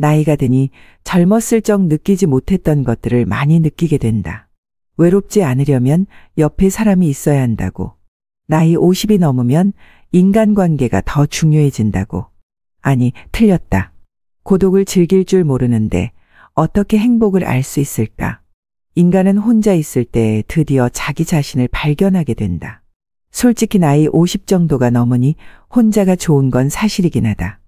나이가 드니 젊었을 적 느끼지 못했던 것들을 많이 느끼게 된다. 외롭지 않으려면 옆에 사람이 있어야 한다고. 나이 50이 넘으면 인간관계가 더 중요해진다고. 아니, 틀렸다. 고독을 즐길 줄 모르는데 어떻게 행복을 알 수 있을까? 인간은 혼자 있을 때 드디어 자기 자신을 발견하게 된다. 솔직히 나이 50 정도가 넘으니 혼자가 좋은 건 사실이긴 하다.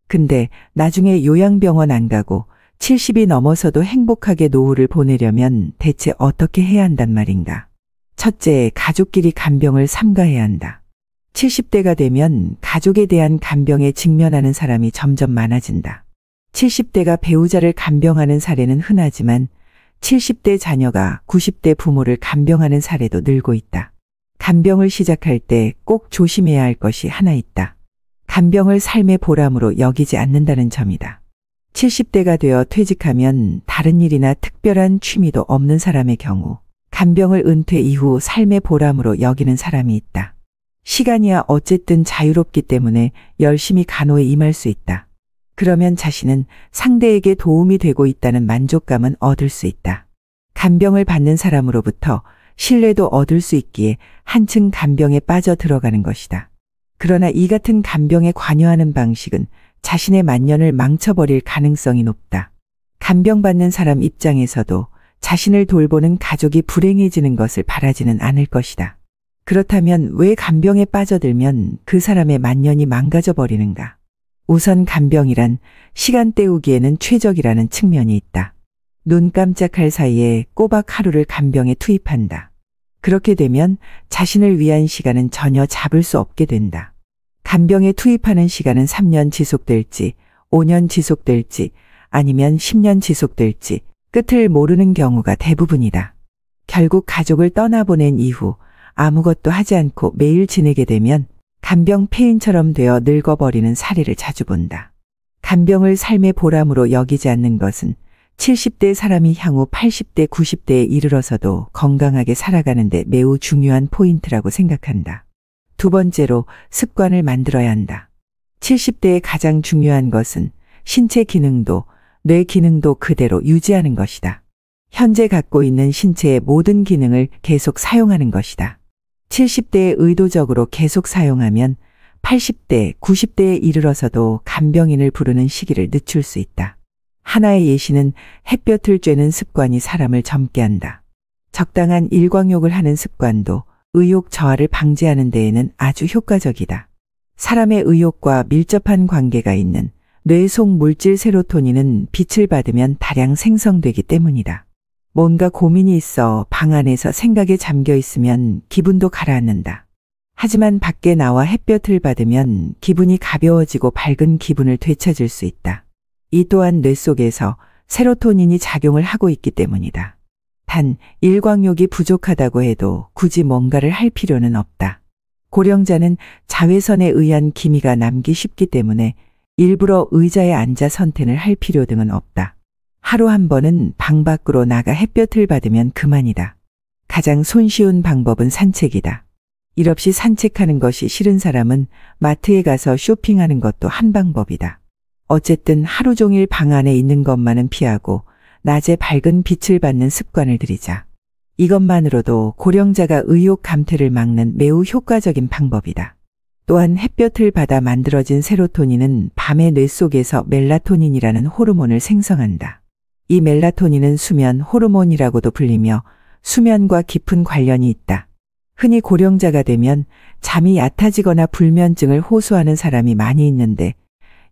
근데 나중에 요양병원 안 가고 70이 넘어서도 행복하게 노후를 보내려면 대체 어떻게 해야 한단 말인가? 첫째, 가족끼리 간병을 삼가해야 한다. 70대가 되면 가족에 대한 간병에 직면하는 사람이 점점 많아진다. 70대가 배우자를 간병하는 사례는 흔하지만 70대 자녀가 90대 부모를 간병하는 사례도 늘고 있다. 간병을 시작할 때 꼭 조심해야 할 것이 하나 있다. 간병을 삶의 보람으로 여기지 않는다는 점이다. 70대가 되어 퇴직하면 다른 일이나 특별한 취미도 없는 사람의 경우 간병을 은퇴 이후 삶의 보람으로 여기는 사람이 있다. 시간이야 어쨌든 자유롭기 때문에 열심히 간호에 임할 수 있다. 그러면 자신은 상대에게 도움이 되고 있다는 만족감은 얻을 수 있다. 간병을 받는 사람으로부터 신뢰도 얻을 수 있기에 한층 간병에 빠져 들어가는 것이다. 그러나 이 같은 간병에 관여하는 방식은 자신의 만년을 망쳐버릴 가능성이 높다. 간병받는 사람 입장에서도 자신을 돌보는 가족이 불행해지는 것을 바라지는 않을 것이다. 그렇다면 왜 간병에 빠져들면 그 사람의 만년이 망가져 버리는가? 우선 간병이란 시간 때우기에는 최적이라는 측면이 있다. 눈 깜짝할 사이에 꼬박 하루를 간병에 투입한다. 그렇게 되면 자신을 위한 시간은 전혀 잡을 수 없게 된다. 간병에 투입하는 시간은 3년 지속될지, 5년 지속될지, 아니면 10년 지속될지 끝을 모르는 경우가 대부분이다. 결국 가족을 떠나보낸 이후 아무것도 하지 않고 매일 지내게 되면 간병 폐인처럼 되어 늙어버리는 사례를 자주 본다. 간병을 삶의 보람으로 여기지 않는 것은 70대 사람이 향후 80대, 90대에 이르러서도 건강하게 살아가는데 매우 중요한 포인트라고 생각한다. 두 번째로 습관을 만들어야 한다. 70대에 가장 중요한 것은 신체 기능도 뇌 기능도 그대로 유지하는 것이다. 현재 갖고 있는 신체의 모든 기능을 계속 사용하는 것이다. 70대에 의도적으로 계속 사용하면 80대, 90대에 이르러서도 간병인을 부르는 시기를 늦출 수 있다. 하나의 예시는 햇볕을 쬐는 습관이 사람을 젊게 한다. 적당한 일광욕을 하는 습관도 의욕 저하를 방지하는 데에는 아주 효과적이다. 사람의 의욕과 밀접한 관계가 있는 뇌 속 물질 세로토닌은 빛을 받으면 다량 생성되기 때문이다. 뭔가 고민이 있어 방 안에서 생각에 잠겨 있으면 기분도 가라앉는다. 하지만 밖에 나와 햇볕을 받으면 기분이 가벼워지고 밝은 기분을 되찾을 수 있다. 이 또한 뇌 속에서 세로토닌이 작용을 하고 있기 때문이다. 단 일광욕이 부족하다고 해도 굳이 뭔가를 할 필요는 없다. 고령자는 자외선에 의한 기미가 남기 쉽기 때문에 일부러 의자에 앉아 선탠을 할 필요 등은 없다. 하루 한 번은 방 밖으로 나가 햇볕을 받으면 그만이다. 가장 손쉬운 방법은 산책이다. 일 없이 산책하는 것이 싫은 사람은 마트에 가서 쇼핑하는 것도 한 방법이다. 어쨌든 하루 종일 방 안에 있는 것만은 피하고 낮에 밝은 빛을 받는 습관을 들이자. 이것만으로도 고령자가 의욕 감퇴를 막는 매우 효과적인 방법이다. 또한 햇볕을 받아 만들어진 세로토닌은 밤에 뇌 속에서 멜라토닌이라는 호르몬을 생성한다. 이 멜라토닌은 수면 호르몬이라고도 불리며 수면과 깊은 관련이 있다. 흔히 고령자가 되면 잠이 얕아지거나 불면증을 호소하는 사람이 많이 있는데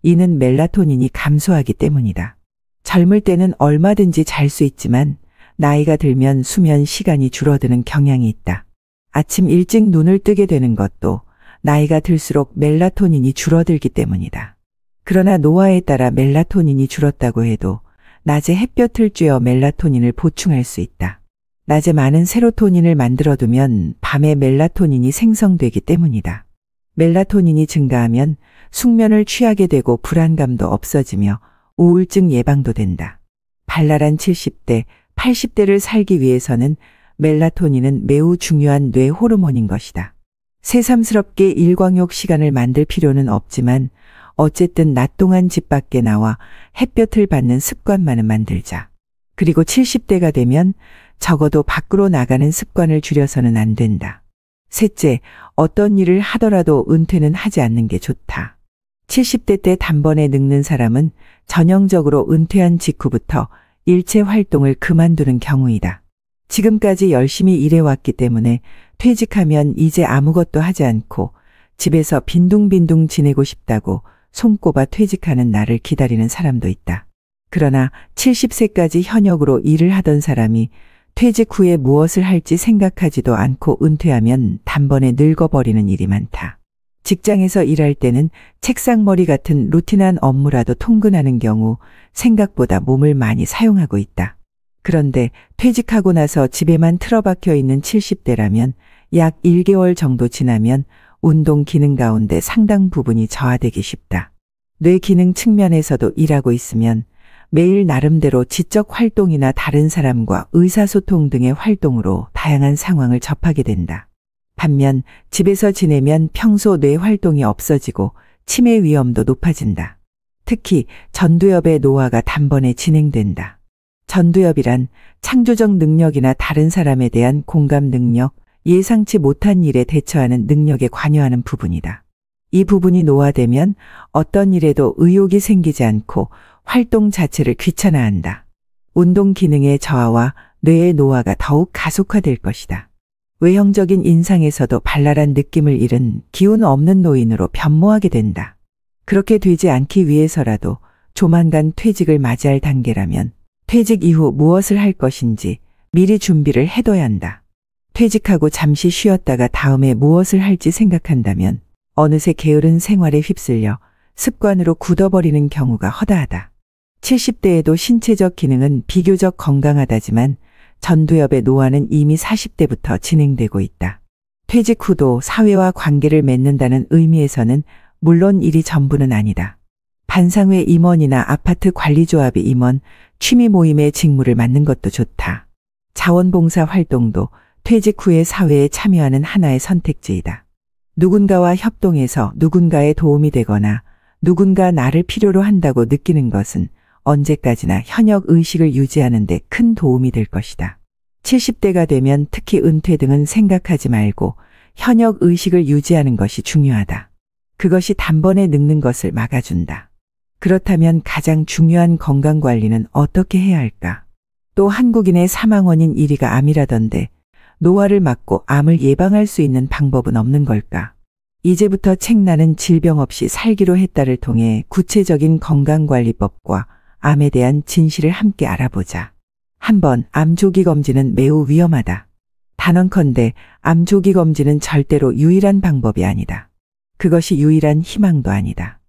이는 멜라토닌이 감소하기 때문이다. 젊을 때는 얼마든지 잘 수 있지만 나이가 들면 수면 시간이 줄어드는 경향이 있다. 아침 일찍 눈을 뜨게 되는 것도 나이가 들수록 멜라토닌이 줄어들기 때문이다. 그러나 노화에 따라 멜라토닌이 줄었다고 해도 낮에 햇볕을 쬐어 멜라토닌을 보충할 수 있다. 낮에 많은 세로토닌을 만들어두면 밤에 멜라토닌이 생성되기 때문이다. 멜라토닌이 증가하면 숙면을 취하게 되고 불안감도 없어지며 우울증 예방도 된다. 발랄한 70대, 80대를 살기 위해서는 멜라토닌은 매우 중요한 뇌 호르몬인 것이다. 새삼스럽게 일광욕 시간을 만들 필요는 없지만 어쨌든 낮 동안 집 밖에 나와 햇볕을 받는 습관만은 만들자. 그리고 70대가 되면 적어도 밖으로 나가는 습관을 줄여서는 안 된다. 셋째, 어떤 일을 하더라도 은퇴는 하지 않는 게 좋다. 70대 때 단번에 늙는 사람은 전형적으로 은퇴한 직후부터 일체 활동을 그만두는 경우이다. 지금까지 열심히 일해왔기 때문에 퇴직하면 이제 아무것도 하지 않고 집에서 빈둥빈둥 지내고 싶다고 손꼽아 퇴직하는 날을 기다리는 사람도 있다. 그러나 70세까지 현역으로 일을 하던 사람이 퇴직 후에 무엇을 할지 생각하지도 않고 은퇴하면 단번에 늙어버리는 일이 많다. 직장에서 일할 때는 책상머리 같은 루틴한 업무라도 통근하는 경우 생각보다 몸을 많이 사용하고 있다. 그런데 퇴직하고 나서 집에만 틀어박혀 있는 70대라면 약 1개월 정도 지나면 운동 기능 가운데 상당 부분이 저하되기 쉽다. 뇌 기능 측면에서도 일하고 있으면 매일 나름대로 지적 활동이나 다른 사람과 의사소통 등의 활동으로 다양한 상황을 접하게 된다. 반면 집에서 지내면 평소 뇌 활동이 없어지고 치매 위험도 높아진다. 특히 전두엽의 노화가 단번에 진행된다. 전두엽이란 창조적 능력이나 다른 사람에 대한 공감 능력, 예상치 못한 일에 대처하는 능력에 관여하는 부분이다. 이 부분이 노화되면 어떤 일에도 의욕이 생기지 않고 활동 자체를 귀찮아한다. 운동 기능의 저하와 뇌의 노화가 더욱 가속화될 것이다. 외형적인 인상에서도 발랄한 느낌을 잃은 기운 없는 노인으로 변모하게 된다. 그렇게 되지 않기 위해서라도 조만간 퇴직을 맞이할 단계라면 퇴직 이후 무엇을 할 것인지 미리 준비를 해둬야 한다. 퇴직하고 잠시 쉬었다가 다음에 무엇을 할지 생각한다면 어느새 게으른 생활에 휩쓸려 습관으로 굳어버리는 경우가 허다하다. 70대에도 신체적 기능은 비교적 건강하다지만 전두엽의 노화는 이미 40대부터 진행되고 있다. 퇴직 후도 사회와 관계를 맺는다는 의미에서는 물론 일이 전부는 아니다. 반상회 임원이나 아파트 관리조합의 임원, 취미 모임의 직무를 맡는 것도 좋다. 자원봉사 활동도 퇴직 후에 사회에 참여하는 하나의 선택지이다. 누군가와 협동해서 누군가의 도움이 되거나 누군가 나를 필요로 한다고 느끼는 것은 언제까지나 현역 의식을 유지하는 데 큰 도움이 될 것이다. 70대가 되면 특히 은퇴 등은 생각하지 말고 현역 의식을 유지하는 것이 중요하다. 그것이 단번에 늙는 것을 막아준다. 그렇다면 가장 중요한 건강관리는 어떻게 해야 할까? 또 한국인의 사망 원인 1위가 암이라던데 노화를 막고 암을 예방할 수 있는 방법은 없는 걸까? 이제부터 책나는 질병 없이 살기로 했다를 통해 구체적인 건강관리법과 암에 대한 진실을 함께 알아보자. 한번 암 조기 검진은 매우 위험하다. 단언컨대 암 조기 검진은 절대로 유일한 방법이 아니다. 그것이 유일한 희망도 아니다.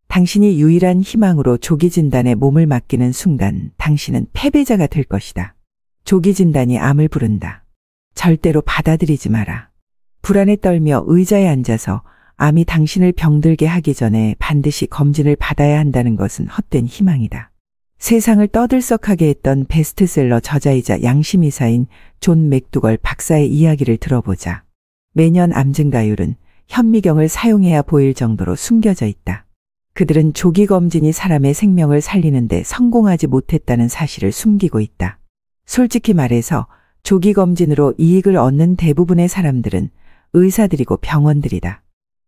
당신이 유일한 희망으로 조기 진단에 몸을 맡기는 순간 당신은 패배자가 될 것이다. 조기 진단이 암을 부른다. 절대로 받아들이지 마라. 불안에 떨며 의자에 앉아서 암이 당신을 병들게 하기 전에 반드시 검진을 받아야 한다는 것은 헛된 희망이다. 세상을 떠들썩하게 했던 베스트셀러 저자이자 양심이사인 존 맥두걸 박사의 이야기를 들어보자. 매년 암 증가율은 현미경을 사용해야 보일 정도로 숨겨져 있다. 그들은 조기 검진이 사람의 생명을 살리는데 성공하지 못했다는 사실을 숨기고 있다. 솔직히 말해서 조기 검진으로 이익을 얻는 대부분의 사람들은 의사들이고 병원들이다.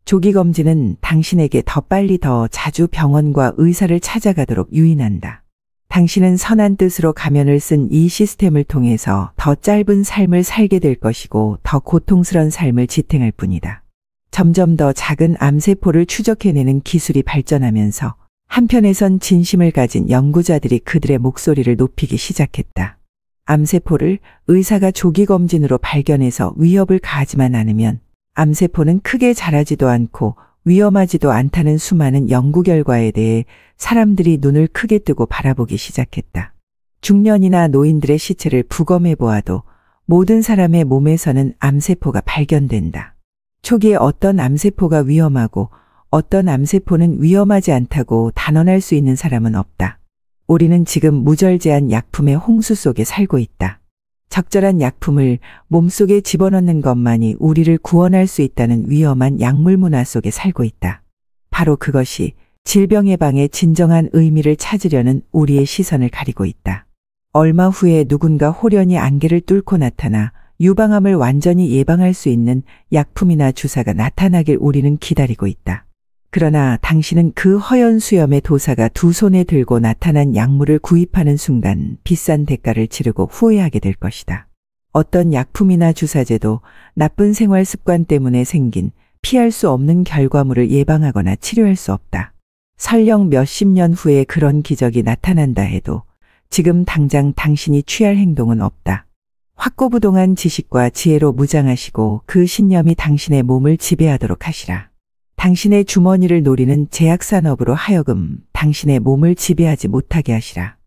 조기 검진은 당신에게 더 빨리 더 자주 병원과 의사를 찾아가도록 유인한다. 당신은 선한 뜻으로 가면을 쓴 이 시스템을 통해서 더 짧은 삶을 살게 될 것이고 더 고통스러운 삶을 지탱할 뿐이다. 점점 더 작은 암세포를 추적해내는 기술이 발전하면서 한편에선 진심을 가진 연구자들이 그들의 목소리를 높이기 시작했다. 암세포를 의사가 조기 검진으로 발견해서 위협을 가하지만 않으면 암세포는 크게 자라지도 않고 위험하지도 않다는 수많은 연구 결과에 대해 사람들이 눈을 크게 뜨고 바라보기 시작했다. 중년이나 노인들의 시체를 부검해 보아도 모든 사람의 몸에서는 암세포가 발견된다. 초기에 어떤 암세포가 위험하고 어떤 암세포는 위험하지 않다고 단언할 수 있는 사람은 없다. 우리는 지금 무절제한 약품의 홍수 속에 살고 있다. 적절한 약품을 몸속에 집어넣는 것만이 우리를 구원할 수 있다는 위험한 약물 문화 속에 살고 있다. 바로 그것이 질병 예방의 진정한 의미를 찾으려는 우리의 시선을 가리고 있다. 얼마 후에 누군가 호련히 안개를 뚫고 나타나 유방암을 완전히 예방할 수 있는 약품이나 주사가 나타나길 우리는 기다리고 있다. 그러나 당신은 그 허연 수염의 도사가 두 손에 들고 나타난 약물을 구입하는 순간 비싼 대가를 치르고 후회하게 될 것이다. 어떤 약품이나 주사제도 나쁜 생활 습관 때문에 생긴 피할 수 없는 결과물을 예방하거나 치료할 수 없다. 설령 몇십 년 후에 그런 기적이 나타난다 해도 지금 당장 당신이 취할 행동은 없다. 확고부동한 지식과 지혜로 무장하시고 그 신념이 당신의 몸을 지배하도록 하시라. 당신의 주머니를 노리는 제약산업으로 하여금 당신의 몸을 지배하지 못하게 하시라.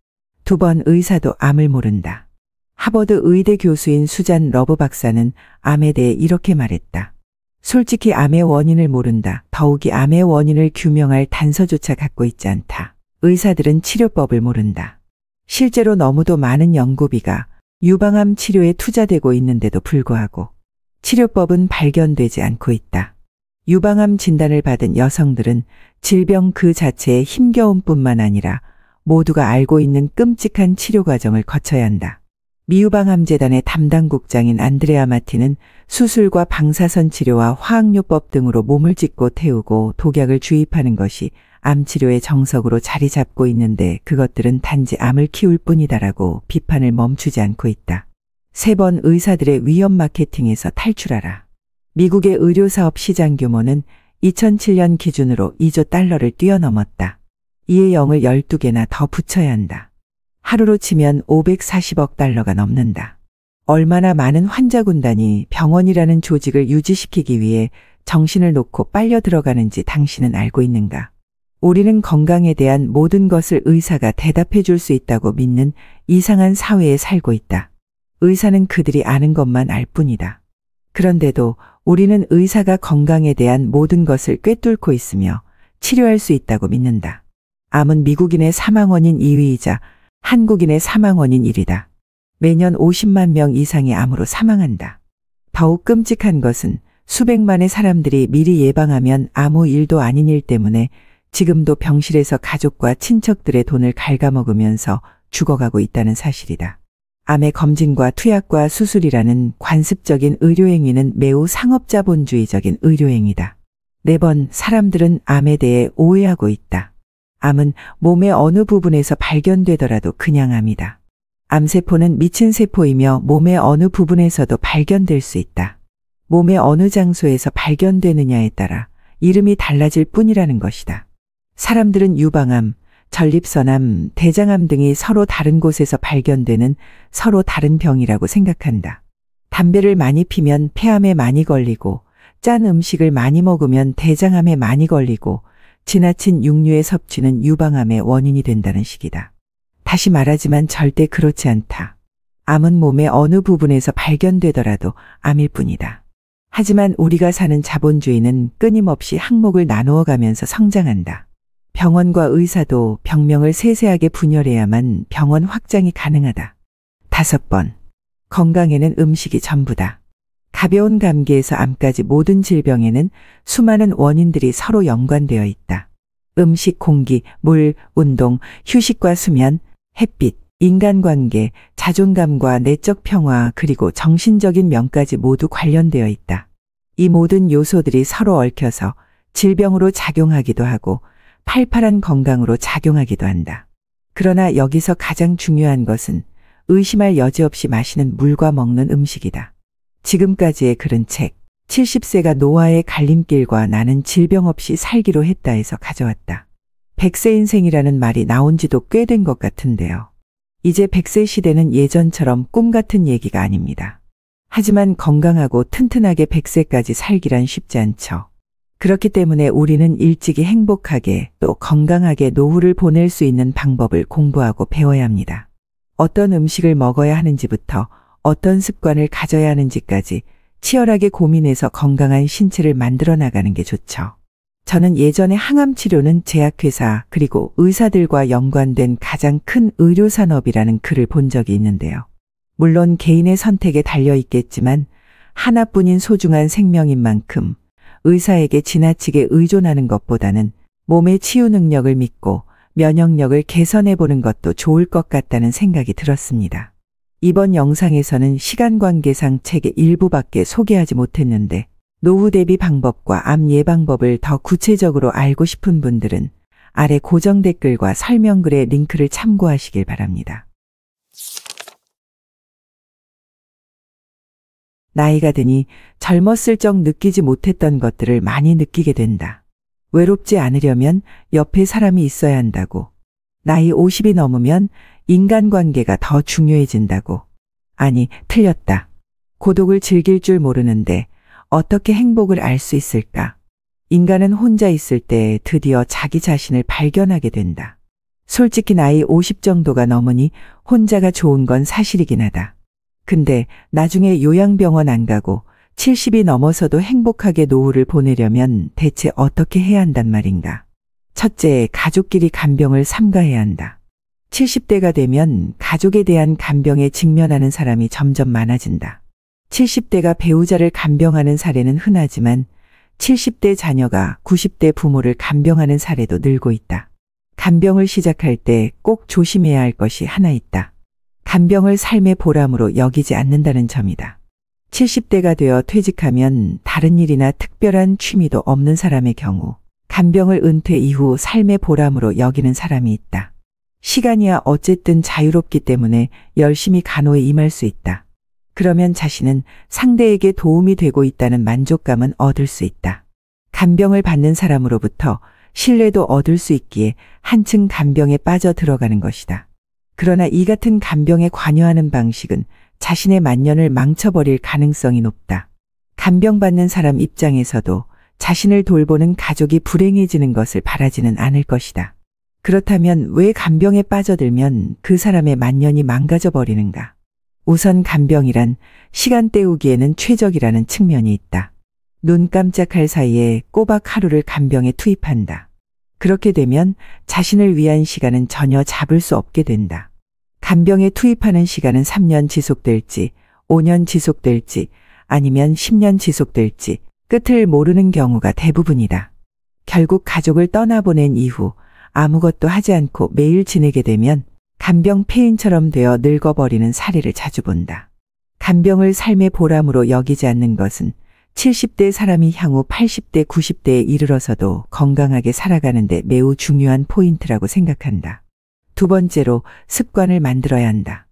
2번 의사도 암을 모른다. 하버드 의대 교수인 수잔 러브 박사는 암에 대해 이렇게 말했다. 솔직히 암의 원인을 모른다. 더욱이 암의 원인을 규명할 단서조차 갖고 있지 않다. 의사들은 치료법을 모른다. 실제로 너무도 많은 연구비가 유방암 치료에 투자되고 있는데도 불구하고 치료법은 발견되지 않고 있다. 유방암 진단을 받은 여성들은 질병 그 자체에 힘겨움 뿐만 아니라 모두가 알고 있는 끔찍한 치료 과정을 거쳐야 한다. 미유방암재단의 담당국장인 안드레아 마티는 수술과 방사선 치료와 화학요법 등으로 몸을 찢고 태우고 독약을 주입하는 것이 암 치료의 정석으로 자리 잡고 있는데 그것들은 단지 암을 키울 뿐이다라고 비판을 멈추지 않고 있다. 3번 의사들의 위험 마케팅에서 탈출하라. 미국의 의료사업 시장 규모는 2007년 기준으로 2조 달러를 뛰어넘었다. 이에 0을 12개나 더 붙여야 한다. 하루로 치면 540억 달러가 넘는다. 얼마나 많은 환자 군단이 병원이라는 조직을 유지시키기 위해 정신을 놓고 빨려 들어가는지 당신은 알고 있는가? 우리는 건강에 대한 모든 것을 의사가 대답해 줄 수 있다고 믿는 이상한 사회에 살고 있다. 의사는 그들이 아는 것만 알 뿐이다. 그런데도 우리는 의사가 건강에 대한 모든 것을 꿰뚫고 있으며 치료할 수 있다고 믿는다. 암은 미국인의 사망 원인 2위이자 한국인의 사망 원인 1위다. 매년 50만 명 이상이 암으로 사망한다. 더욱 끔찍한 것은 수백만의 사람들이 미리 예방하면 아무 일도 아닌 일 때문에 지금도 병실에서 가족과 친척들의 돈을 갉아먹으면서 죽어가고 있다는 사실이다. 암의 검진과 투약과 수술이라는 관습적인 의료행위는 매우 상업자본주의적인 의료행위다. 4번 사람들은 암에 대해 오해하고 있다. 암은 몸의 어느 부분에서 발견되더라도 그냥 암이다. 암세포는 미친 세포이며 몸의 어느 부분에서도 발견될 수 있다. 몸의 어느 장소에서 발견되느냐에 따라 이름이 달라질 뿐이라는 것이다. 사람들은 유방암, 전립선암, 대장암 등이 서로 다른 곳에서 발견되는 서로 다른 병이라고 생각한다. 담배를 많이 피면 폐암에 많이 걸리고 짠 음식을 많이 먹으면 대장암에 많이 걸리고 지나친 육류의 섭취는 유방암의 원인이 된다는 식이다. 다시 말하지만 절대 그렇지 않다. 암은 몸의 어느 부분에서 발견되더라도 암일 뿐이다. 하지만 우리가 사는 자본주의는 끊임없이 항목을 나누어 가면서 성장한다. 병원과 의사도 병명을 세세하게 분열해야만 병원 확장이 가능하다. 5번. 건강에는 음식이 전부다. 가벼운 감기에서 암까지 모든 질병에는 수많은 원인들이 서로 연관되어 있다. 음식, 공기, 물, 운동, 휴식과 수면, 햇빛, 인간관계, 자존감과 내적 평화 그리고 정신적인 면까지 모두 관련되어 있다. 이 모든 요소들이 서로 얽혀서 질병으로 작용하기도 하고 팔팔한 건강으로 작용하기도 한다. 그러나 여기서 가장 중요한 것은 의심할 여지 없이 마시는 물과 먹는 음식이다. 지금까지의 그런 책 70세가 노아의 갈림길과 나는 질병 없이 살기로 했다에서 가져왔다. 100세 인생이라는 말이 나온 지도 꽤 된 것 같은데요. 이제 100세 시대는 예전처럼 꿈 같은 얘기가 아닙니다. 하지만 건강하고 튼튼하게 100세까지 살기란 쉽지 않죠. 그렇기 때문에 우리는 일찍이 행복하게 또 건강하게 노후를 보낼 수 있는 방법을 공부하고 배워야 합니다. 어떤 음식을 먹어야 하는지부터 어떤 습관을 가져야 하는지까지 치열하게 고민해서 건강한 신체를 만들어 나가는 게 좋죠. 저는 예전에 항암 치료는 제약회사 그리고 의사들과 연관된 가장 큰 의료산업이라는 글을 본 적이 있는데요. 물론 개인의 선택에 달려 있겠지만 하나뿐인 소중한 생명인 만큼 의사에게 지나치게 의존하는 것보다는 몸의 치유 능력을 믿고 면역력을 개선해 보는 것도 좋을 것 같다는 생각이 들었습니다. 이번 영상에서는 시간관계상 책의 일부밖에 소개하지 못했는데 노후 대비 방법과 암 예방법을 더 구체적으로 알고 싶은 분들은 아래 고정 댓글과 설명글의 링크를 참고하시길 바랍니다. 나이가 드니 젊었을 적 느끼지 못했던 것들을 많이 느끼게 된다. 외롭지 않으려면 옆에 사람이 있어야 한다고. 나이 50이 넘으면 인간관계가 더 중요해진다고. 아니, 틀렸다. 고독을 즐길 줄 모르는데 어떻게 행복을 알 수 있을까? 인간은 혼자 있을 때 드디어 자기 자신을 발견하게 된다. 솔직히 나이 50 정도가 넘으니 혼자가 좋은 건 사실이긴 하다. 근데 나중에 요양병원 안 가고 70이 넘어서도 행복하게 노후를 보내려면 대체 어떻게 해야 한단 말인가? 첫째, 가족끼리 간병을 삼가해야 한다. 70대가 되면 가족에 대한 간병에 직면하는 사람이 점점 많아진다. 70대가 배우자를 간병하는 사례는 흔하지만 70대 자녀가 90대 부모를 간병하는 사례도 늘고 있다. 간병을 시작할 때 꼭 조심해야 할 것이 하나 있다. 간병을 삶의 보람으로 여기지 않는다는 점이다. 70대가 되어 퇴직하면 다른 일이나 특별한 취미도 없는 사람의 경우 간병을 은퇴 이후 삶의 보람으로 여기는 사람이 있다. 시간이야 어쨌든 자유롭기 때문에 열심히 간호에 임할 수 있다. 그러면 자신은 상대에게 도움이 되고 있다는 만족감은 얻을 수 있다. 간병을 받는 사람으로부터 신뢰도 얻을 수 있기에 한층 간병에 빠져 들어가는 것이다. 그러나 이 같은 간병에 관여하는 방식은 자신의 만년을 망쳐버릴 가능성이 높다. 간병받는 사람 입장에서도 자신을 돌보는 가족이 불행해지는 것을 바라지는 않을 것이다. 그렇다면 왜 간병에 빠져들면 그 사람의 만년이 망가져버리는가? 우선 간병이란 시간 때우기에는 최적이라는 측면이 있다. 눈 깜짝할 사이에 꼬박 하루를 간병에 투입한다. 그렇게 되면 자신을 위한 시간은 전혀 잡을 수 없게 된다. 간병에 투입하는 시간은 3년 지속될지, 5년 지속될지, 아니면 10년 지속될지 끝을 모르는 경우가 대부분이다. 결국 가족을 떠나보낸 이후 아무것도 하지 않고 매일 지내게 되면 간병 폐인처럼 되어 늙어버리는 사례를 자주 본다. 간병을 삶의 보람으로 여기지 않는 것은 70대 사람이 향후 80대, 90대에 이르러서도 건강하게 살아가는데 매우 중요한 포인트라고 생각한다. 두 번째로 습관을 만들어야 한다.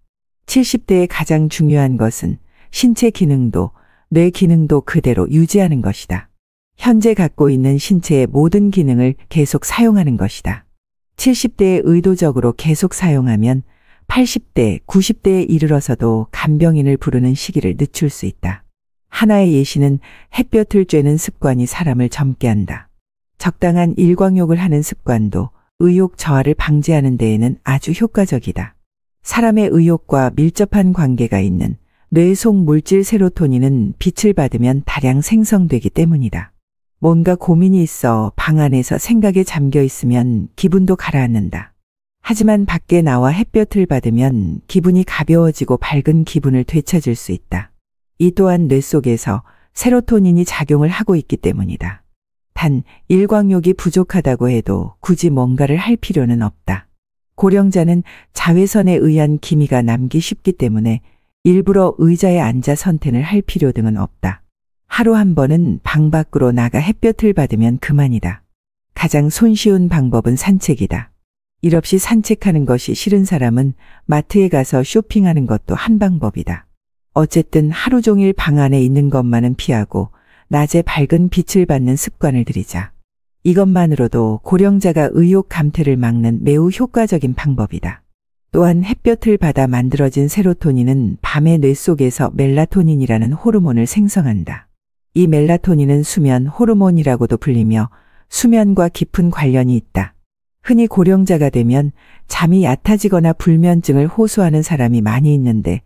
70대에 가장 중요한 것은 신체 기능도 뇌 기능도 그대로 유지하는 것이다. 현재 갖고 있는 신체의 모든 기능을 계속 사용하는 것이다. 70대에 의도적으로 계속 사용하면 80대, 90대에 이르러서도 간병인을 부르는 시기를 늦출 수 있다. 하나의 예시는 햇볕을 쬐는 습관이 사람을 젊게 한다. 적당한 일광욕을 하는 습관도 의욕 저하를 방지하는 데에는 아주 효과적이다. 사람의 의욕과 밀접한 관계가 있는 뇌 속 물질 세로토닌은 빛을 받으면 다량 생성되기 때문이다. 뭔가 고민이 있어 방 안에서 생각에 잠겨 있으면 기분도 가라앉는다. 하지만 밖에 나와 햇볕을 받으면 기분이 가벼워지고 밝은 기분을 되찾을 수 있다. 이 또한 뇌 속에서 세로토닌이 작용을 하고 있기 때문이다. 단 일광욕이 부족하다고 해도 굳이 뭔가를 할 필요는 없다. 고령자는 자외선에 의한 기미가 남기 쉽기 때문에 일부러 의자에 앉아 선탠을 할 필요 등은 없다. 하루 한 번은 방 밖으로 나가 햇볕을 받으면 그만이다. 가장 손쉬운 방법은 산책이다. 일 없이 산책하는 것이 싫은 사람은 마트에 가서 쇼핑하는 것도 한 방법이다. 어쨌든 하루 종일 방 안에 있는 것만은 피하고 낮에 밝은 빛을 받는 습관을 들이자. 이것만으로도 고령자가 의욕 감퇴를 막는 매우 효과적인 방법이다. 또한 햇볕을 받아 만들어진 세로토닌은 밤에 뇌 속에서 멜라토닌이라는 호르몬을 생성한다. 이 멜라토닌은 수면 호르몬이라고도 불리며 수면과 깊은 관련이 있다. 흔히 고령자가 되면 잠이 얕아지거나 불면증을 호소하는 사람이 많이 있는데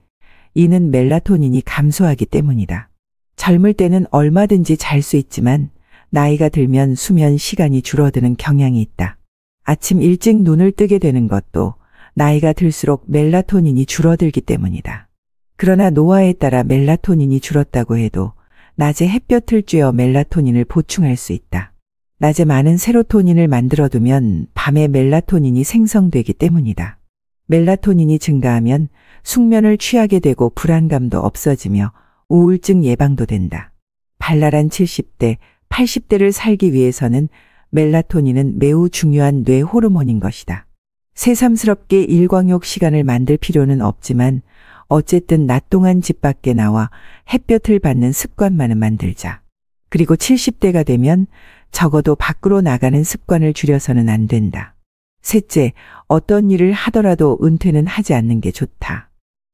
이는 멜라토닌이 감소하기 때문이다. 젊을 때는 얼마든지 잘 수 있지만 나이가 들면 수면 시간이 줄어드는 경향이 있다. 아침 일찍 눈을 뜨게 되는 것도 나이가 들수록 멜라토닌이 줄어들기 때문이다. 그러나 노화에 따라 멜라토닌이 줄었다고 해도 낮에 햇볕을 쬐어 멜라토닌을 보충할 수 있다. 낮에 많은 세로토닌을 만들어두면 밤에 멜라토닌이 생성되기 때문이다. 멜라토닌이 증가하면 숙면을 취하게 되고 불안감도 없어지며 우울증 예방도 된다. 발랄한 70대, 80대를 살기 위해서는 멜라토닌은 매우 중요한 뇌 호르몬인 것이다. 새삼스럽게 일광욕 시간을 만들 필요는 없지만 어쨌든 낮 동안 집 밖에 나와 햇볕을 받는 습관만은 만들자. 그리고 70대가 되면 적어도 밖으로 나가는 습관을 줄여서는 안 된다. 셋째, 어떤 일을 하더라도 은퇴는 하지 않는 게 좋다.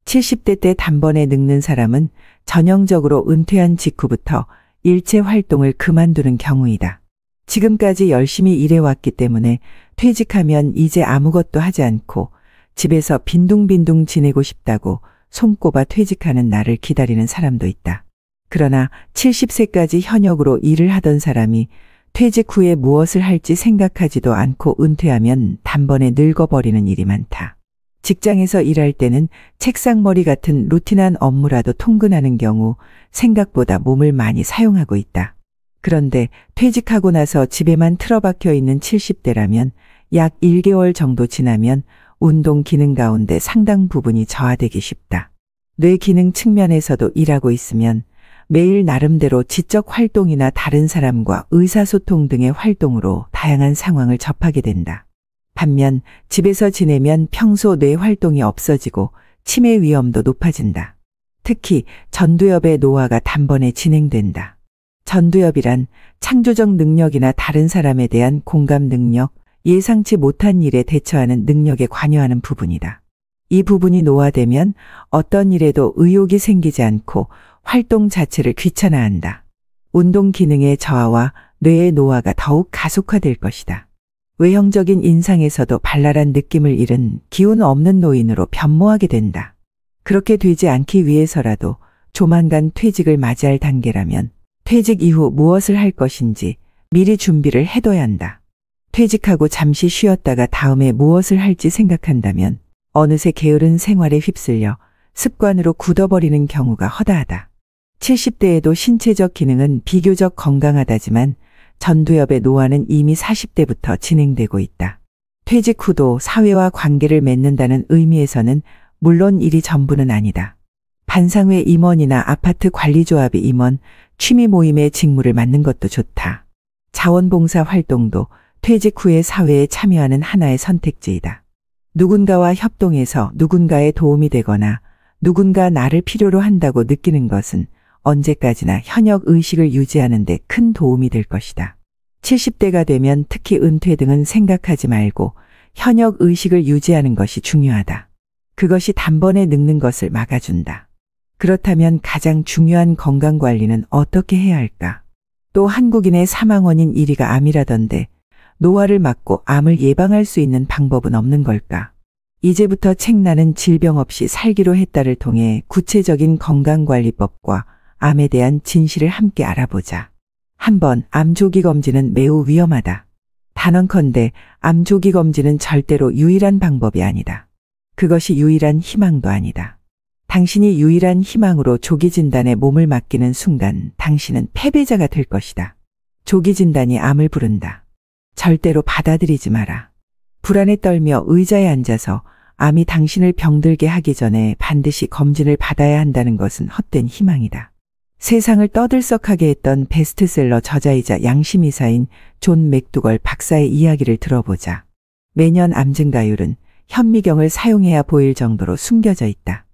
70대 때 단번에 늙는 사람은 전형적으로 은퇴한 직후부터 일체 활동을 그만두는 경우이다. 지금까지 열심히 일해왔기 때문에 퇴직하면 이제 아무것도 하지 않고 집에서 빈둥빈둥 지내고 싶다고 손꼽아 퇴직하는 날을 기다리는 사람도 있다. 그러나 70세까지 현역으로 일을 하던 사람이 퇴직 후에 무엇을 할지 생각하지도 않고 은퇴하면 단번에 늙어버리는 일이 많다. 직장에서 일할 때는 책상머리 같은 루틴한 업무라도 통근하는 경우 생각보다 몸을 많이 사용하고 있다. 그런데 퇴직하고 나서 집에만 틀어박혀 있는 70대라면 약 1개월 정도 지나면 운동 기능 가운데 상당 부분이 저하되기 쉽다. 뇌 기능 측면에서도 일하고 있으면 매일 나름대로 지적 활동이나 다른 사람과 의사소통 등의 활동으로 다양한 상황을 접하게 된다. 반면 집에서 지내면 평소 뇌 활동이 없어지고 치매 위험도 높아진다. 특히 전두엽의 노화가 단번에 진행된다. 전두엽이란 창조적 능력이나 다른 사람에 대한 공감 능력, 예상치 못한 일에 대처하는 능력에 관여하는 부분이다. 이 부분이 노화되면 어떤 일에도 의욕이 생기지 않고 활동 자체를 귀찮아한다. 운동 기능의 저하와 뇌의 노화가 더욱 가속화될 것이다. 외형적인 인상에서도 발랄한 느낌을 잃은 기운 없는 노인으로 변모하게 된다. 그렇게 되지 않기 위해서라도 조만간 퇴직을 맞이할 단계라면 퇴직 이후 무엇을 할 것인지 미리 준비를 해둬야 한다. 퇴직하고 잠시 쉬었다가 다음에 무엇을 할지 생각한다면 어느새 게으른 생활에 휩쓸려 습관으로 굳어버리는 경우가 허다하다. 70대에도 신체적 기능은 비교적 건강하다지만 전두엽의 노화는 이미 40대부터 진행되고 있다. 퇴직 후도 사회와 관계를 맺는다는 의미에서는 물론 일이 전부는 아니다. 반상회 임원이나 아파트 관리조합의 임원, 취미 모임의 직무를 맡는 것도 좋다. 자원봉사 활동도 퇴직 후에 사회에 참여하는 하나의 선택지이다. 누군가와 협동해서 누군가의 도움이 되거나 누군가 나를 필요로 한다고 느끼는 것은 언제까지나 현역 의식을 유지하는 데 큰 도움이 될 것이다. 70대가 되면 특히 은퇴 등은 생각하지 말고 현역 의식을 유지하는 것이 중요하다. 그것이 단번에 늙는 것을 막아준다. 그렇다면 가장 중요한 건강관리는 어떻게 해야 할까? 또 한국인의 사망 원인 1위가 암이라던데 노화를 막고 암을 예방할 수 있는 방법은 없는 걸까? 이제부터 책나는 질병 없이 살기로 했다를 통해 구체적인 건강관리법과 암에 대한 진실을 함께 알아보자. 한번 암 조기 검진은 매우 위험하다. 단언컨대 암 조기 검진은 절대로 유일한 방법이 아니다. 그것이 유일한 희망도 아니다. 당신이 유일한 희망으로 조기 진단에 몸을 맡기는 순간 당신은 패배자가 될 것이다. 조기 진단이 암을 부른다. 절대로 받아들이지 마라. 불안에 떨며 의자에 앉아서 암이 당신을 병들게 하기 전에 반드시 검진을 받아야 한다는 것은 헛된 희망이다. 세상을 떠들썩하게 했던 베스트셀러 저자이자 양심이사인 존 맥두걸 박사의 이야기를 들어보자. 매년 암 증가율은 현미경을 사용해야 보일 정도로 숨겨져 있다.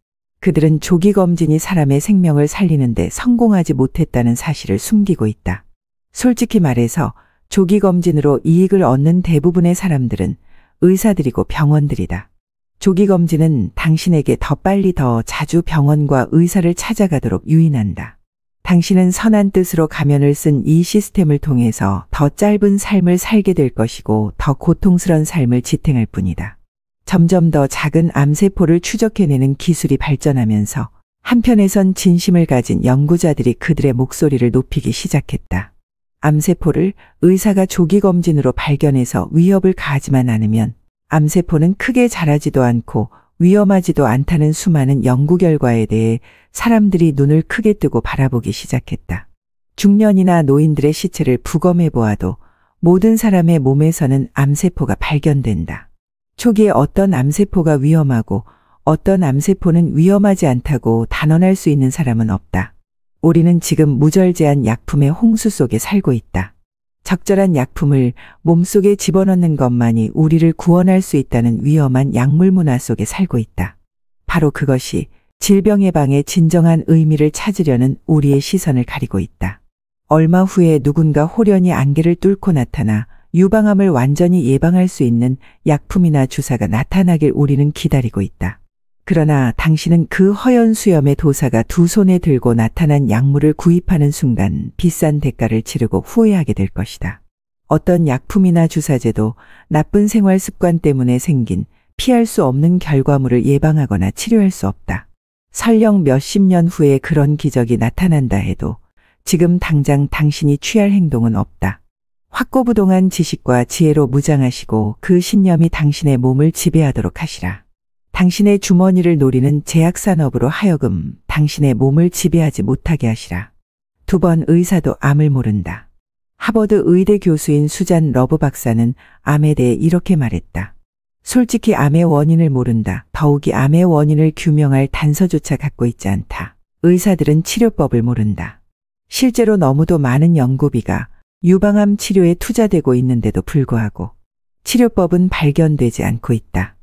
그들은 조기 검진이 사람의 생명을 살리는데 성공하지 못했다는 사실을 숨기고 있다. 솔직히 말해서 조기 검진으로 이익을 얻는 대부분의 사람들은 의사들이고 병원들이다. 조기 검진은 당신에게 더 빨리 더 자주 병원과 의사를 찾아가도록 유인한다. 당신은 선한 뜻으로 가면을 쓴 이 시스템을 통해서 더 짧은 삶을 살게 될 것이고 더 고통스러운 삶을 지탱할 뿐이다. 점점 더 작은 암세포를 추적해내는 기술이 발전하면서 한편에선 진심을 가진 연구자들이 그들의 목소리를 높이기 시작했다. 암세포를 의사가 조기 검진으로 발견해서 위협을 가하지만 않으면 암세포는 크게 자라지도 않고 위험하지도 않다는 수많은 연구 결과에 대해 사람들이 눈을 크게 뜨고 바라보기 시작했다. 중년이나 노인들의 시체를 부검해 보아도 모든 사람의 몸에서는 암세포가 발견된다. 초기에 어떤 암세포가 위험하고 어떤 암세포는 위험하지 않다고 단언할 수 있는 사람은 없다. 우리는 지금 무절제한 약품의 홍수 속에 살고 있다. 적절한 약품을 몸속에 집어넣는 것만이 우리를 구원할 수 있다는 위험한 약물 문화 속에 살고 있다. 바로 그것이 질병 예방의 진정한 의미를 찾으려는 우리의 시선을 가리고 있다. 얼마 후에 누군가 호련히 안개를 뚫고 나타나 유방암을 완전히 예방할 수 있는 약품이나 주사가 나타나길 우리는 기다리고 있다. 그러나 당신은 그 허연 수염의 도사가 두 손에 들고 나타난 약물을 구입하는 순간 비싼 대가를 치르고 후회하게 될 것이다. 어떤 약품이나 주사제도 나쁜 생활 습관 때문에 생긴 피할 수 없는 결과물을 예방하거나 치료할 수 없다. 설령 몇십 년 후에 그런 기적이 나타난다 해도 지금 당장 당신이 취할 행동은 없다. 확고부동한 지식과 지혜로 무장하시고 그 신념이 당신의 몸을 지배하도록 하시라. 당신의 주머니를 노리는 제약산업으로 하여금 당신의 몸을 지배하지 못하게 하시라. 2번 의사도 암을 모른다. 하버드 의대 교수인 수잔 러브 박사는 암에 대해 이렇게 말했다. 솔직히 암의 원인을 모른다. 더욱이 암의 원인을 규명할 단서조차 갖고 있지 않다. 의사들은 치료법을 모른다. 실제로 너무도 많은 연구비가 유방암 치료에 투자되고 있는데도 불구하고 치료법은 발견되지 않고 있다.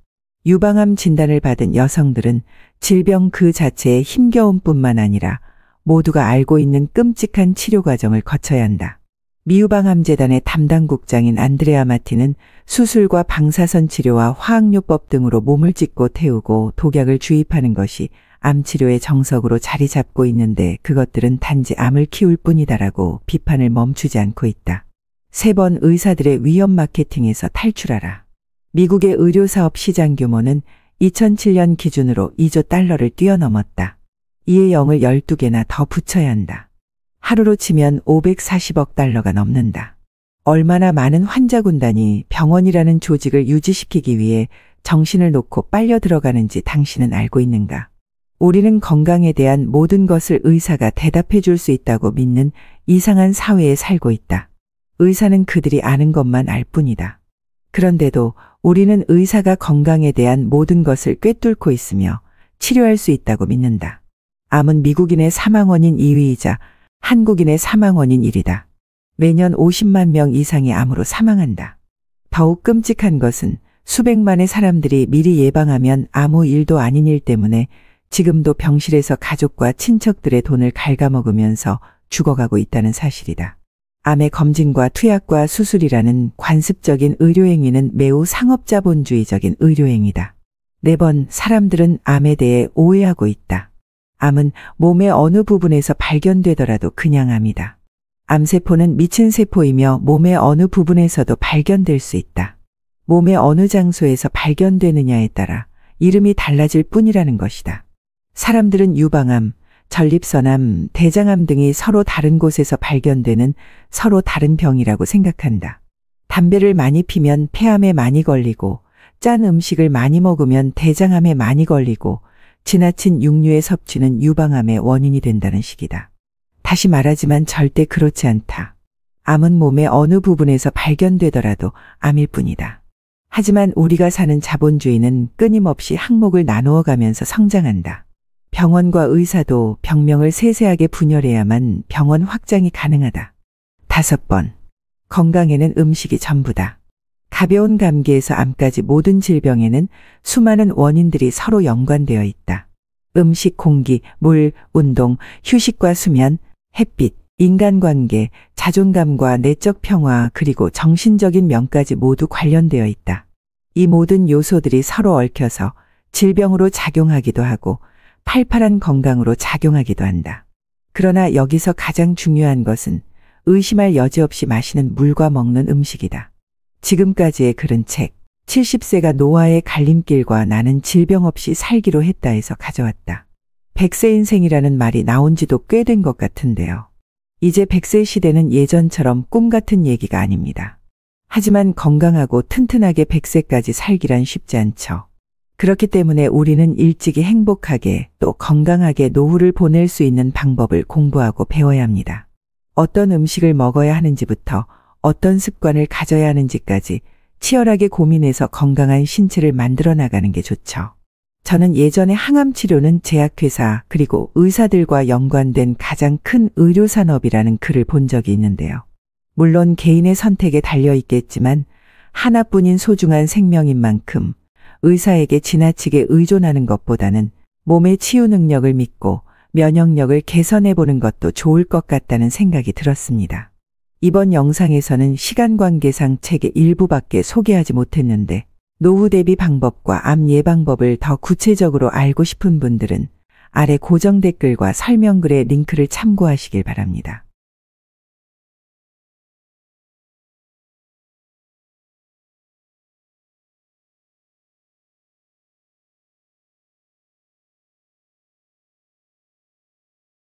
유방암 진단을 받은 여성들은 질병 그 자체에 힘겨움뿐만 아니라 모두가 알고 있는 끔찍한 치료 과정을 거쳐야 한다. 미유방암재단의 담당국장인 안드레아 마티는 수술과 방사선 치료와 화학요법 등으로 몸을 찢고 태우고 독약을 주입하는 것이 암 치료의 정석으로 자리 잡고 있는데 그것들은 단지 암을 키울 뿐이다라고 비판을 멈추지 않고 있다. 3번 의사들의 위험 마케팅에서 탈출하라. 미국의 의료사업 시장 규모는 2007년 기준으로 2조 달러를 뛰어넘었다. 이에 0을 12개나 더 붙여야 한다. 하루로 치면 540억 달러가 넘는다. 얼마나 많은 환자 군단이 병원이라는 조직을 유지시키기 위해 정신을 놓고 빨려 들어가는지 당신은 알고 있는가? 우리는 건강에 대한 모든 것을 의사가 대답해 줄 수 있다고 믿는 이상한 사회에 살고 있다. 의사는 그들이 아는 것만 알 뿐이다. 그런데도 우리는 의사가 건강에 대한 모든 것을 꿰뚫고 있으며 치료할 수 있다고 믿는다. 암은 미국인의 사망 원인 2위이자 한국인의 사망 원인 1위다. 매년 50만 명 이상이 암으로 사망한다. 더욱 끔찍한 것은 수백만의 사람들이 미리 예방하면 아무 일도 아닌 일 때문에 지금도 병실에서 가족과 친척들의 돈을 갉아먹으면서 죽어가고 있다는 사실이다. 암의 검진과 투약과 수술이라는 관습적인 의료행위는 매우 상업자본주의적인 의료행위다. 4번 사람들은 암에 대해 오해하고 있다. 암은 몸의 어느 부분에서 발견되더라도 그냥 암이다. 암세포는 미친 세포이며 몸의 어느 부분에서도 발견될 수 있다. 몸의 어느 장소에서 발견되느냐에 따라 이름이 달라질 뿐이라는 것이다. 사람들은 유방암, 전립선암, 대장암 등이 서로 다른 곳에서 발견되는 서로 다른 병이라고 생각한다. 담배를 많이 피면 폐암에 많이 걸리고 짠 음식을 많이 먹으면 대장암에 많이 걸리고 지나친 육류의 섭취는 유방암의 원인이 된다는 식이다. 다시 말하지만 절대 그렇지 않다. 암은 몸의 어느 부분에서 발견되더라도 암일 뿐이다. 하지만 우리가 사는 자본주의는 끊임없이 항목을 나누어 가면서 성장한다. 병원과 의사도 병명을 세세하게 분열해야만 병원 확장이 가능하다. 5번. 건강에는 음식이 전부다. 가벼운 감기에서 암까지 모든 질병에는 수많은 원인들이 서로 연관되어 있다. 음식, 공기, 물, 운동, 휴식과 수면, 햇빛, 인간관계, 자존감과 내적 평화 그리고 정신적인 면까지 모두 관련되어 있다. 이 모든 요소들이 서로 얽혀서 질병으로 작용하기도 하고 팔팔한 건강으로 작용하기도 한다. 그러나 여기서 가장 중요한 것은 의심할 여지 없이 마시는 물과 먹는 음식이다. 지금까지의 글은 책 70세가 노아의 갈림길과 나는 질병 없이 살기로 했다에서 가져왔다. 100세 인생이라는 말이 나온 지도 꽤 된 것 같은데요. 이제 100세 시대는 예전처럼 꿈 같은 얘기가 아닙니다. 하지만 건강하고 튼튼하게 100세까지 살기란 쉽지 않죠. 그렇기 때문에 우리는 일찍이 행복하게 또 건강하게 노후를 보낼 수 있는 방법을 공부하고 배워야 합니다. 어떤 음식을 먹어야 하는지부터 어떤 습관을 가져야 하는지까지 치열하게 고민해서 건강한 신체를 만들어 나가는 게 좋죠. 저는 예전에 항암 치료는 제약회사 그리고 의사들과 연관된 가장 큰 의료산업이라는 글을 본 적이 있는데요. 물론 개인의 선택에 달려 있겠지만 하나뿐인 소중한 생명인 만큼 의사에게 지나치게 의존하는 것보다는 몸의 치유 능력을 믿고 면역력을 개선해 보는 것도 좋을 것 같다는 생각이 들었습니다. 이번 영상에서는 시간 관계상 책의 일부밖에 소개하지 못했는데 노후 대비 방법과 암 예방법을 더 구체적으로 알고 싶은 분들은 아래 고정 댓글과 설명글의 링크를 참고하시길 바랍니다.